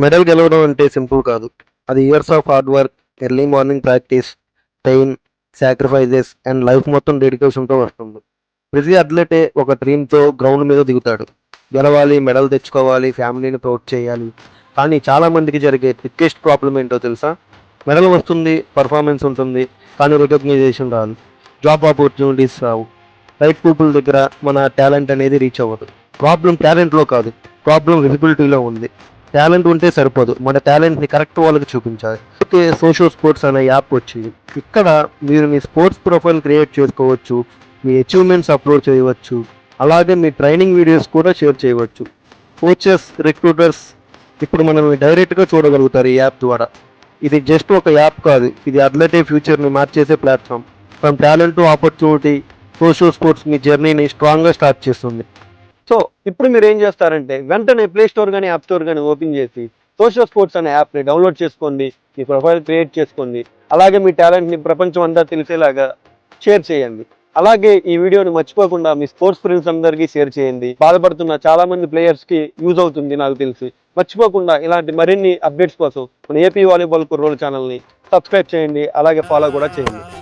Medal గెలవడం అంటే simple కాదు. అది years of hard work, early morning practice, pain, sacrifices and life మొత్తం డెడికేషన్తో వస్తుంది. ప్రతి అథ్లెటే ఒక డ్రీమ్తో గ్రౌండ్ మీద దిగుతాడు. గెలవాలి, మెడల్ తెచ్చుకోవాలి, ఫ్యామిలీని ప్రౌడ్ చేయాలి. కానీ చాలామందికి జరిగే బిగ్గెస్ట్ ప్రాబ్లం ఏంటో తెలుసా? మెడల్ వస్తుంది, పర్ఫార్మెన్స్ ఉంటుంది, కానీ రికగ్నైజేషన్ రాదు, జాబ్ ఆపర్చునిటీస్ రావు, రైట్ పీపుల్ దగ్గర మన టాలెంట్ అనేది రీచ్ అవ్వదు. ప్రాబ్లం టాలెంట్లో కాదు, ప్రాబ్లం విజిబిలిటీలో ఉంది. టాలెంట్ ఉంటే సరిపోదు, మన టాలెంట్ని కరెక్ట్ వాళ్ళకి చూపించాలి. ఓకే, సోషల్ స్పోర్ట్స్ అనే యాప్ వచ్చింది. ఇక్కడ మీరు మీ స్పోర్ట్స్ ప్రొఫైల్ క్రియేట్ చేసుకోవచ్చు, మీ అచీవ్మెంట్స్ అప్లోడ్ చేయవచ్చు, అలాగే మీ ట్రైనింగ్ వీడియోస్ కూడా షేర్ చేయవచ్చు. కోచెస్, రిక్రూటర్స్ ఇప్పుడు మనం డైరెక్ట్గా చూడగలుగుతారు ఈ యాప్ ద్వారా. ఇది జస్ట్ ఒక యాప్ కాదు, ఇది అథ్లెటే ఫ్యూచర్ని మార్చేసే platform. From talent to opportunity, social sports మీ జర్నీని స్ట్రాంగ్గా స్టార్ట్ చేస్తుంది. సో ఇప్పుడు మీరు ఏం చేస్తారంటే వెంటనే ప్లే స్టోర్ కానీ యాప్ స్టోర్ కానీ ఓపెన్ చేసి సోషల్ స్పోర్ట్స్ అనే యాప్ని డౌన్లోడ్ చేసుకోండి, మీ ప్రొఫైల్ క్రియేట్ చేసుకోండి, అలాగే మీ టాలెంట్ని ప్రపంచం అంతా తెలిసేలాగా షేర్ చేయండి. అలాగే ఈ వీడియోని మర్చిపోకుండా మీ స్పోర్ట్స్ ఫ్రెండ్స్ అందరికీ షేర్ చేయండి. బాధపడుతున్న చాలా మంది ప్లేయర్స్కి యూజ్ అవుతుంది నాకు తెలిసి. మర్చిపోకుండా ఇలాంటి మరిన్ని అప్డేట్స్ కోసం మన ఏపీ వాలీబాల్ కుర్రోలు ఛానల్ని సబ్స్క్రైబ్ చేయండి, అలాగే ఫాలో కూడా చేయండి.